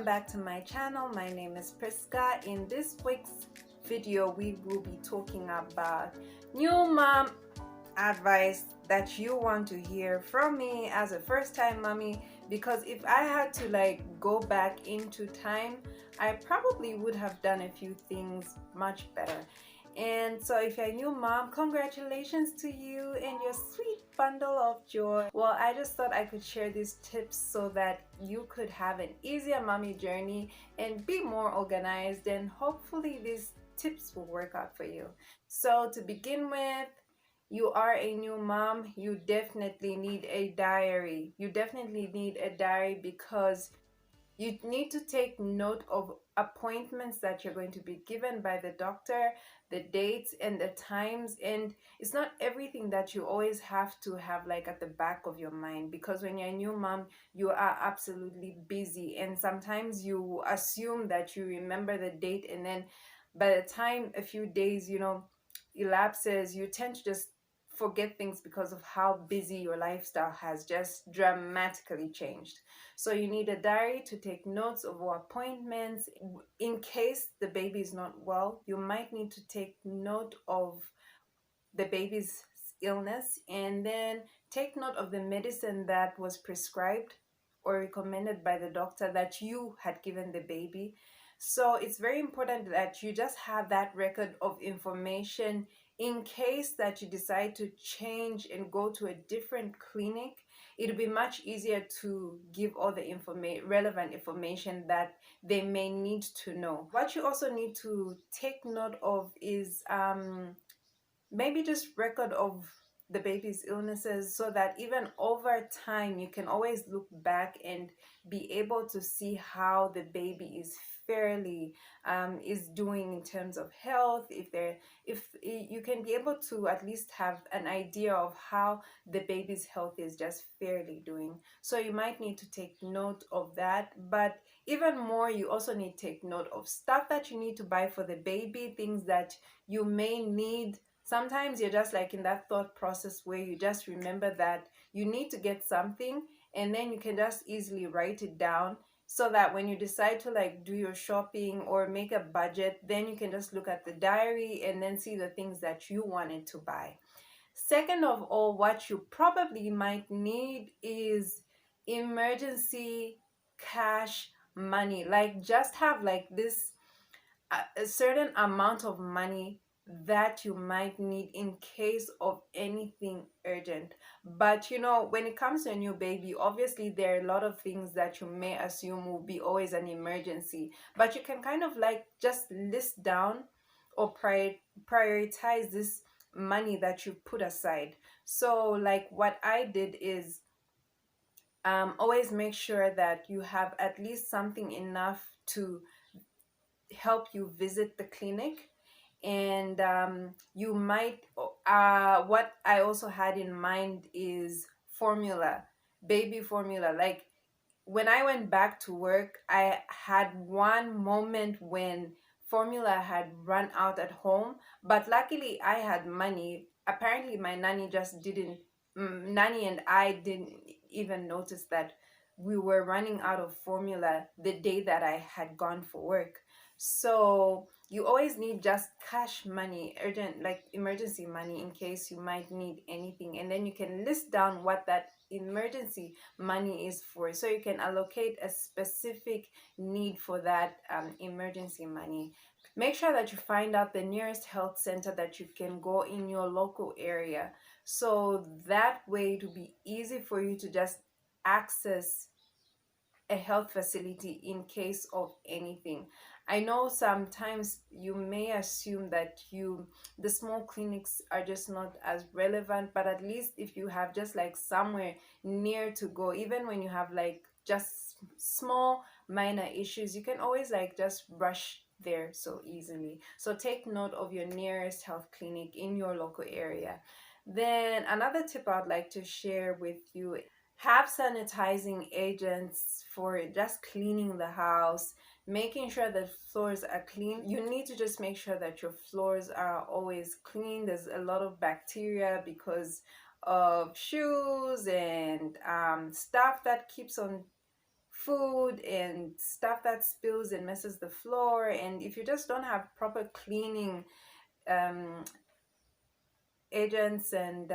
welcome back to my channel. My name is Prisca. In this week's video we will be talking about new mom advice that you want to hear from me as a first-time mommy, because if I had to go back into time, I probably would have done a few things much better. And so if you're a new mom, congratulations to you and your sweet bundle of joy. Well, I just thought I could share these tips so that you could have an easier mommy journey and be more organized, and hopefully these tips will work out for you. So to begin with, you are a new mom, you definitely need a diary. You definitely need a diary because you need to take note of appointments that you're going to be given by the doctor, the dates and the times. And it's not everything that you always have to have at the back of your mind, because when you're a new mom, you are absolutely busy, and sometimes you assume that you remember the date, and then by the time a few days elapses, you tend to just forget things because of how busy your lifestyle has just dramatically changed. So you need a diary to take notes of appointments. In case the baby is not well, you might need to take note of the baby's illness, and then take note of the medicine that was prescribed or recommended by the doctor that you had given the baby. So it's very important that you just have that record of information in case that you decide to change and go to a different clinic. It'll be much easier to give all the relevant information that they may need to know. What you also need to take note of is maybe just record of the baby's illnesses, so that even over time you can always look back and be able to see how the baby is fairly is doing in terms of health. If you can be able to at least have an idea of how the baby's health is just fairly doing, so you might need to take note of that. But even more, you also need to take note of stuff that you need to buy for the baby, things that you may need. Sometimes you're just in that thought process where you just remember that you need to get something, and then you can just easily write it down, so that when you decide to do your shopping or make a budget, then you can just look at the diary and then see the things that you wanted to buy. Second of all, what you probably might need is emergency cash money. Just have this a certain amount of money that you might need in case of anything urgent. But when it comes to a new baby, obviously there are a lot of things that you may assume will be always an emergency, but you can kind of just list down or prioritize this money that you put aside. So what I did is always make sure that you have at least something enough to help you visit the clinic. And you might what I also had in mind is formula, baby formula. When I went back to work, I had one moment when formula had run out at home, but luckily I had money. Apparently my nanny just didn't nanny and I didn't even notice that we were running out of formula the day that I had gone for work. So you always need just cash money, urgent, emergency money, in case you might need anything. And then you can list down what that emergency money is for, so you can allocate a specific need for that emergency money. Make sure that you find out the nearest health center that you can go in your local area, so that way it will be easy for you to just access a health facility in case of anything. I know sometimes you may assume that the small clinics are just not as relevant, but at least if you have just somewhere near to go, even when you have just small minor issues, you can always just rush there so easily. So take note of your nearest health clinic in your local area. Then another tip I'd like to share with you: have sanitizing agents for just cleaning the house, making sure that floors are clean. You need to just make sure that your floors are always clean. There's a lot of bacteria because of shoes and stuff that keeps on food and stuff that spills and messes the floor. And if you just don't have proper cleaning um, agents, and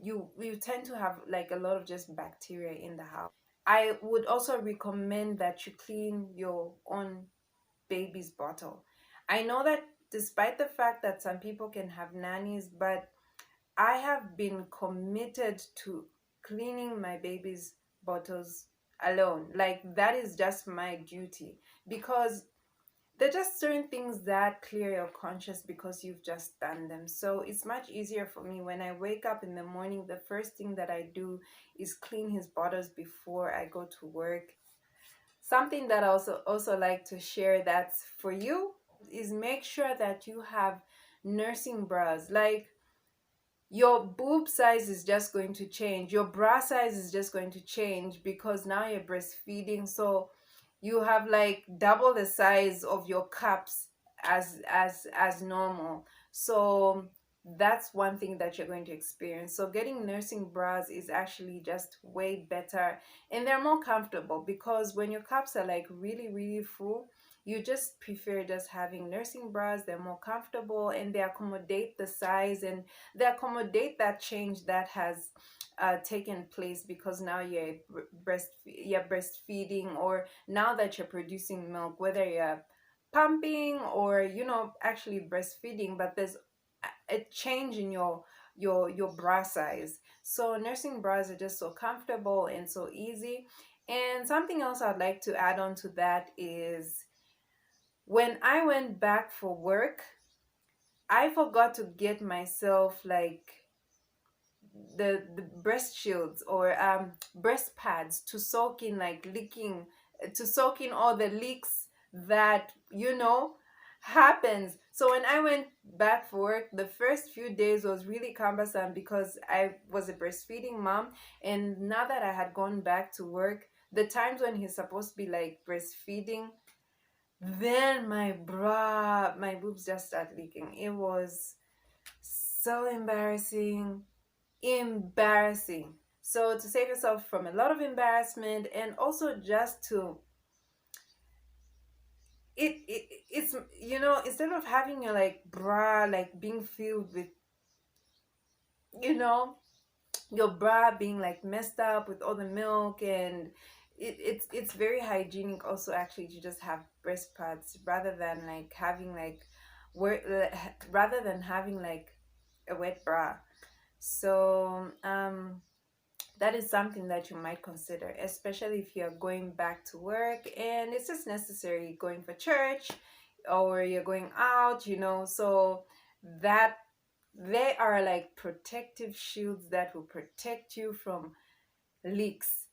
you tend to have like a lot of just bacteria in the house. I would also recommend that you clean your own baby's bottle. I know that despite the fact that some people can have nannies, but I have been committed to cleaning my baby's bottles alone. Like that is just my duty, because they're just certain things that clear your conscience because you've just done them. So it's much easier for me when I wake up in the morning. The first thing that I do is clean his bottles before I go to work. Something that I also like to share that's for you is make sure that you have nursing bras. Like your boob size is just going to change, your bra size is just going to change because now you're breastfeeding. So you have like double the size of your cups as normal. So that's one thing that you're going to experience. So getting nursing bras is actually just way better, and they're more comfortable, because when your cups are like really full, you just prefer just having nursing bras. They're more comfortable and they accommodate the size, and they accommodate that change that has taken place, because now you're breastfeeding, or now that you're producing milk, whether you're pumping or actually breastfeeding, but there's a change in your bra size. So nursing bras are just so comfortable and so easy. And something else I'd like to add on to that is, when I went back for work, I forgot to get myself like the breast shields, or breast pads, to soak in like leaking, to soak in all the leaks that happens. So when I went back for work, the first few days was really cumbersome because I was a breastfeeding mom, and now that I had gone back to work, the times when he's supposed to be like breastfeeding, then my boobs just start leaking. It was so embarrassing. So to save yourself from a lot of embarrassment, and also just to it's instead of having your like bra like being filled with you know your bra being like messed up with all the milk, and it's very hygienic also actually to just have breast pads, rather than like having like rather than having like a wet bra. So that is something that you might consider, especially if you're going back to work and it's just necessary, going for church or you're going out, so that they are like protective shields that will protect you from leaks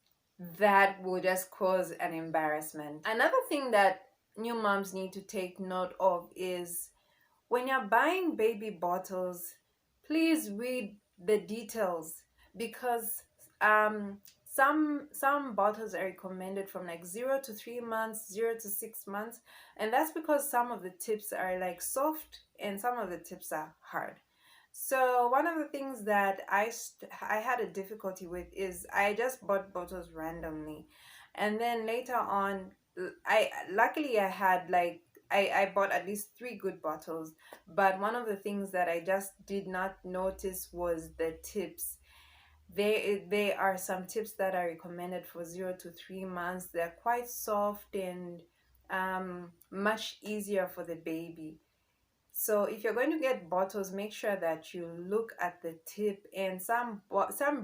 that will just cause an embarrassment. Another thing that new moms need to take note of is, when you're buying baby bottles, please read the details, because some bottles are recommended from like 0 to 3 months, 0 to 6 months, and that's because some of the tips are like soft and some of the tips are hard. So one of the things that I had a difficulty with is I just bought bottles randomly, and then later on, I luckily I had like I bought at least 3 good bottles. But one of the things that I just did not notice was the tips. They are some tips that are recommended for 0 to 3 months. They're quite soft and much easier for the baby. So if you're going to get bottles, make sure that you look at the tip. And some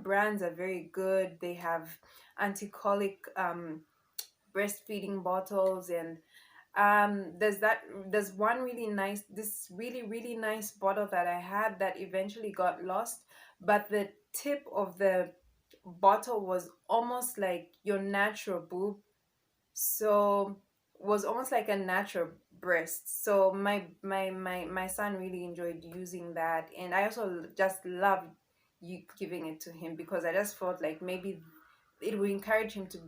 brands are very good. They have anti-colic breastfeeding bottles, and there's one really nice bottle that I had that eventually got lost, but the tip of the bottle was almost like your natural boob, so was almost like a natural breast. So my son really enjoyed using that, and I also just loved you giving it to him, because I just felt like maybe it would encourage him to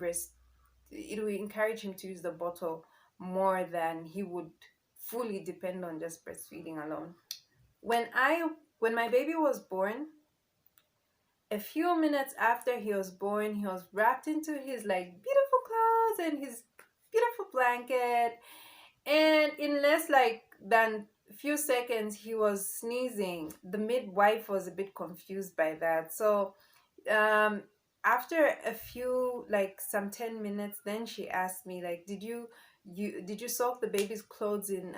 use the bottle more than he would fully depend on just breastfeeding alone. When my baby was born, a few minutes after he was born, he was wrapped into his like beautiful clothes and his beautiful blanket, and in less than few seconds he was sneezing. The midwife was a bit confused by that. So um after a few, some 10 minutes, then she asked me, like, did you soak the baby's clothes in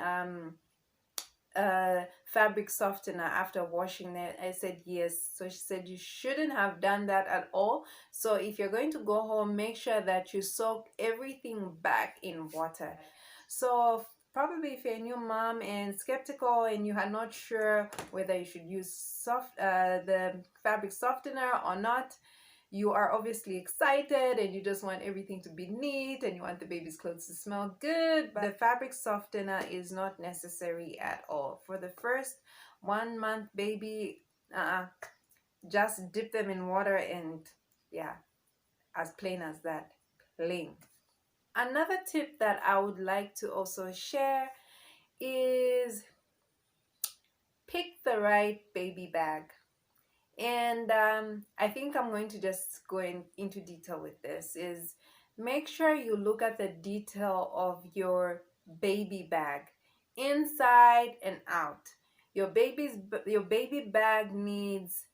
fabric softener after washing it? I said yes. So she said you shouldn't have done that at all. So if you're going to go home, make sure that you soak everything back in water. So probably if you're a new mom and skeptical and you are not sure whether you should use the fabric softener or not, you are obviously excited and you just want everything to be neat and you want the baby's clothes to smell good, but the fabric softener is not necessary at all. For the first 1 month baby, just dip them in water and yeah, as plain as that. Plain. Another tip that I would like to also share is pick the right baby bag. And I think I'm going to just go into detail with this. Is make sure you look at the detail of your baby bag, inside and out. Your baby bag needs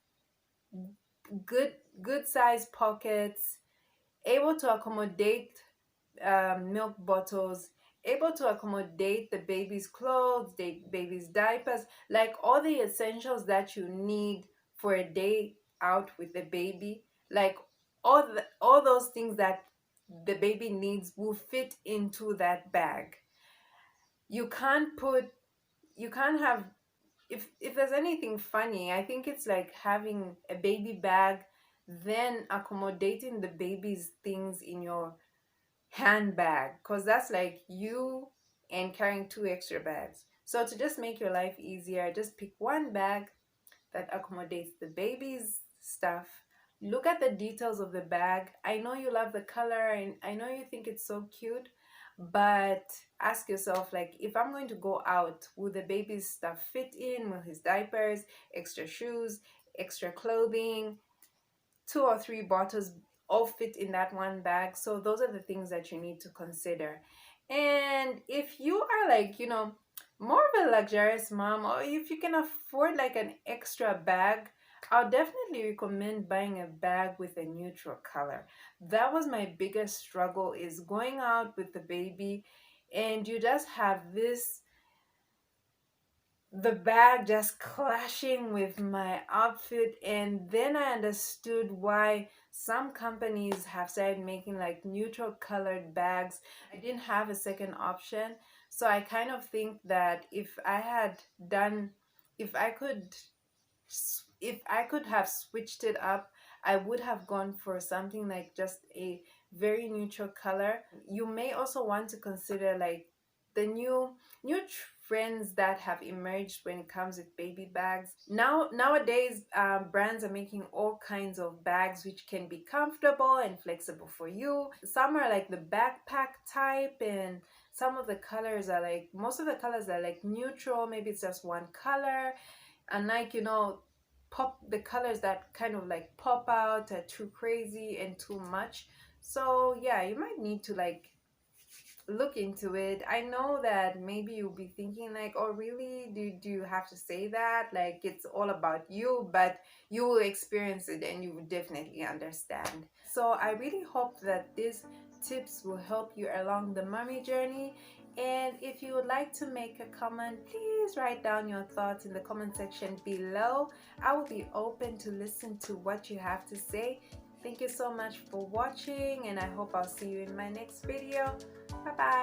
good size pockets, able to accommodate milk bottles, able to accommodate the baby's clothes, the baby's diapers, like all the essentials that you need for a day out with the baby. Like all those things that the baby needs will fit into that bag. You can't have, if there's anything funny, I think it's like having a baby bag, then accommodating the baby's things in your handbag, because that's like you and carrying 2 extra bags. So to just make your life easier, just pick one bag that accommodates the baby's stuff. Look at the details of the bag. I know you love the color and I know you think it's so cute, but ask yourself, like, if I'm going to go out, will the baby's stuff fit in? Will his diapers, extra shoes, extra clothing, 2 or 3 bottles all fit in that one bag? So those are the things that you need to consider. And if you are like, more of a luxurious mom, or if you can afford like an extra bag, I'll definitely recommend buying a bag with a neutral color. That was my biggest struggle, is going out with the baby and you just have the bag just clashing with my outfit. And then I understood why some companies have started making like neutral colored bags. I didn't have a second option, so I kind of think that if I could have switched it up, I would have gone for something like just a very neutral color. You may also want to consider like the new trends that have emerged when it comes with baby bags. Nowadays, brands are making all kinds of bags which can be comfortable and flexible for you. Some are like the backpack type, and most of the colors are like neutral. Maybe it's just one color, and like, the colors that kind of like pop out are too crazy and too much. So yeah, you might need to like look into it. I know that maybe you'll be thinking like, oh really, do you have to say that, like it's all about you? But you will experience it and you will definitely understand. So I really hope that these tips will help you along the mommy journey. And if you would like to make a comment, please write down your thoughts in the comment section below. I will be open to listen to what you have to say. Thank you so much for watching, and I hope I'll see you in my next video. Bye bye.